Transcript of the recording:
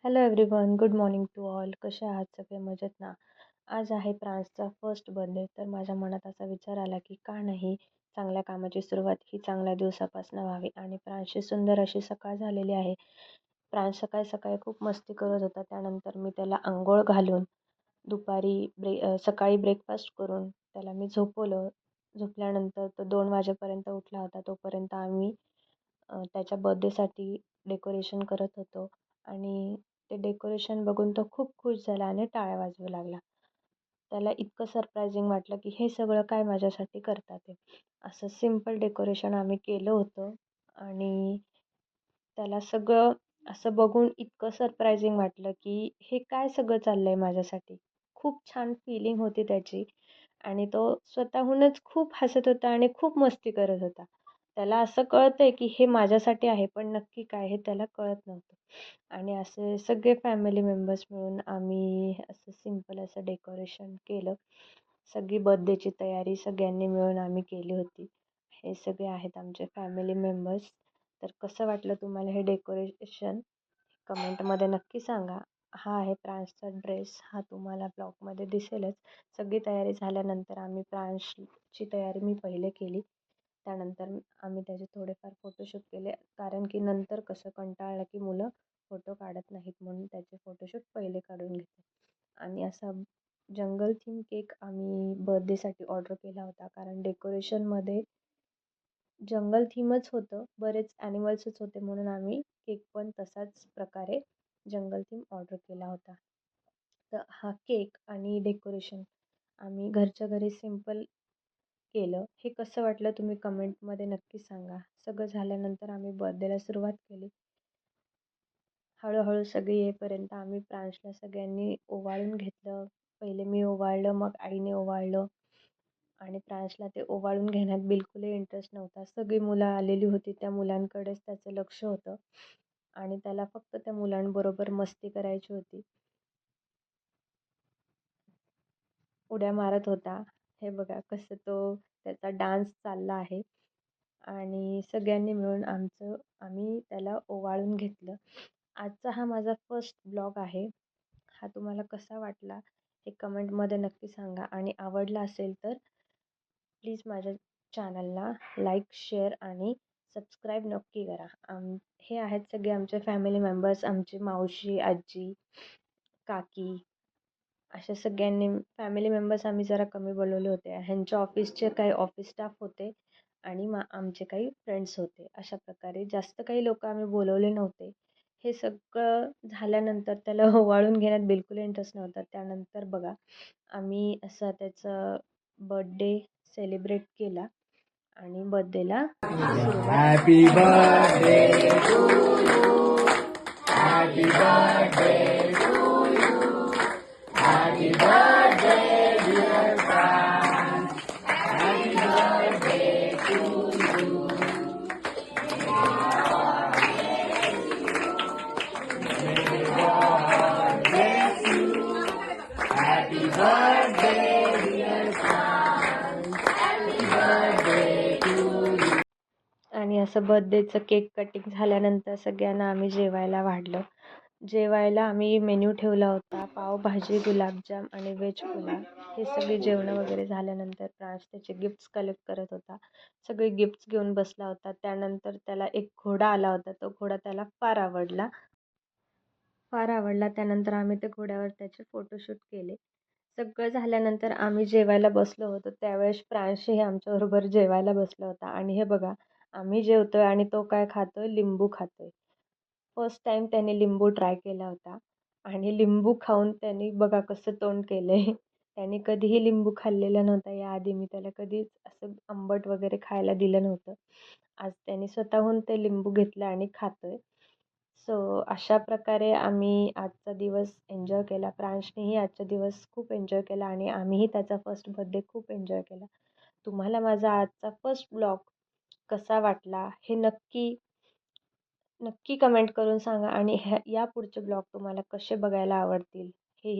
Hello everyone, good morning to all. कसे आहात सगळे? मजेत ना? आज आहे प्रांसचा फर्स्ट बर्थडे. तर माझ्या मनात असा विचार आला की का नाही चांगल्या कामाची सुरुवात ही चांगल्या दिवसापासून व्हावी. आणि प्रांसची सुंदर अशी सकाळ झालेली आहे. प्रांस सकाळी सकाळी खूप मस्ती करत होता. त्यानंतर मी त्याला अंघोळ घालून सकाळी ब्रेकफास्ट करून त्याला मी झोपवलं. झोपल्यानंतर तो 2 वाजेपर्यंत उठला होता. तोपर्यंत आम्ही त्याच्या बर्थडेसाठी डेकोरेशन करत होतो. आणि ते डेकोरेशन बघून तो खूप खुश झाला आणि टाळ्या वाजवू लागला. त्याला इतकं सरप्रायझिंग वाटलं की हे सगळं काय माझ्यासाठी करतात आहे. असं सिम्पल डेकोरेशन आम्ही केलं होतं आणि त्याला सगळं असं बघून इतकं सरप्रायझिंग वाटलं की हे काय सगळं चाललं आहे माझ्यासाठी. खूप छान फीलिंग होती त्याची आणि तो स्वतःहूनच खूप हसत होता आणि खूप मस्ती करत होता. त्याला असं कळतंय की हे माझ्यासाठी आहे, पण नक्की काय हे त्याला कळत नव्हतं. आणि असे सगळे फॅमिली मेंबर्स मिळून आम्ही असं सिंपल असं डेकोरेशन केलं. सगळी बर्थडेची तयारी सगळ्यांनी मिळून आम्ही केली होती. हे सगळे आहेत आमचे फॅमिली मेंबर्स. तर कसं वाटलं तुम्हाला हे डेकोरेशन? कमेंटमध्ये नक्की सांगा. हा आहे प्रांसचा ड्रेस. हा तुम्हाला ब्लॉगमध्ये दिसेलच. सगळी तयारी झाल्यानंतर आम्ही प्रांसची तयारी मी पहिले केली. त्यानंतर आम्ही त्याचे थोडेफार फोटोशूट केले. कारण की नंतर कसं कंटाळलं की मुलं फोटो काढत नाहीत, म्हणून त्याचे फोटोशूट पहिले काढून घेतले. आणि असा जंगल थीम केक आम्ही बर्थडेसाठी ऑर्डर केला होता. कारण डेकोरेशनमध्ये जंगल थीमच होतं. बरेच ॲनिमल्सच होते, म्हणून आम्ही केक पण तसाच प्रकारे जंगल थीम ऑर्डर केला होता. तर हा केक आणि डेकोरेशन आम्ही घरच्या घरी सिंपल केलं. हे कसं वाटलं तुम्ही कमेंटमध्ये नक्की सांगा. सगळं झाल्यानंतर आम्ही बर्थडेला सुरुवात केली. हळूहळू सगळी येईपर्यंत आम्ही प्रांशला सगळ्यांनी ओवाळून घेतलं. पहिले मी ओवाळलं, मग आईने ओवाळलं आणि प्रांशला ते ओवाळून घेण्यात बिलकुलही इंटरेस्ट नव्हता. सगळी मुलं आलेली होती, त्या मुलांकडेच त्याचं लक्ष होतं आणि त्याला फक्त त्या मुलांबरोबर मस्ती करायची होती. उड्या मारत होता. हे बघा कसं तो त्याचा डान्स चालला आहे. आणि सगळ्यांनी मिळून आम्ही त्याला ओवाळून घेतलं. आजचा हा माझा फर्स्ट ब्लॉग आहे. हा तुम्हाला कसा वाटला हे कमेंटमध्ये नक्की सांगा आणि आवडला असेल तर प्लीज माझ्या चॅनलला लाईक, शेअर आणि सबस्क्राईब नक्की करा. हे आहेत सगळे आमचे फॅमिली मेंबर्स, आमची मावशी, आजी, काकी अशा सगळ्यांनी फॅमिली मेंबर्स आम्ही जरा कमी बोलवले होते. ह्यांच्या ऑफिसचे काही ऑफिस स्टाफ होते आणि आमचे काही फ्रेंड्स होते. अशा प्रकारे जास्त काही लोकं आम्ही बोलवले नव्हते. हे सगळं झाल्यानंतर त्याला ओवाळून घेण्यात बिलकुल इंटरेस्ट नव्हता. त्यानंतर बघा आम्ही असा त्याचा बर्थडे सेलिब्रेट केला आणि बर्थडेला सुरुवात Happy birthday to you. Happy birthday to you. Happy birthday, dear Franz. Happy birthday to you. May God bless you. Happy birthday, dear Franz. Happy birthday to you. आणि असं बर्थडेचं केक कटिंग झाल्यानंतर सगळ्यांना आम्ही जेवायला वाढलं. जेवायला आम्ही मेन्यू ठेवला होता. पावभाजी, गुलाबजाम आणि व्हेज पुलाव. हे सगळे जेवणं वगैरे झाल्यानंतर प्रांश त्याचे गिफ्ट्स कलेक्ट करत होता. सगळे गिफ्ट्स घेऊन बसला होता. त्यानंतर त्याला एक घोडा आला होता. तो घोडा त्याला फार आवडला. त्यानंतर आम्ही त्या घोड्यावर त्याचे फोटोशूट केले. सगळं झाल्यानंतर आम्ही जेवायला बसलो होतो. त्यावेळेस प्रांशही आमच्याबरोबर जेवायला बसला होता. आणि हे बघा आम्ही जेवतोय आणि तो काय खातोय? लिंबू खातोय. फर्स्ट टाईम त्याने लिंबू ट्राय केला होता आणि लिंबू खाऊन त्याने बघा कसं तोंड केलं आहे. त्याने कधीही लिंबू खाल्लेला नव्हता याआधी. मी त्याला कधीच असं आंबट वगैरे खायला दिलं नव्हतं. आज त्याने स्वतःहून ते लिंबू घेतलं आणि खातोय. सो अशा प्रकारे आम्ही आजचा दिवस एन्जॉय केला. प्रांशनेही आजचा दिवस खूप एन्जॉय केला आणि आम्हीही त्याचा फर्स्ट बर्थडे खूप एन्जॉय केला. तुम्हाला माझा आजचा फर्स्ट ब्लॉग कसा वाटला हे नक्की कमेंट करून सांगा आणि या पुढचे ब्लॉग तुम्हाला कसे बघायला आवडतील हेही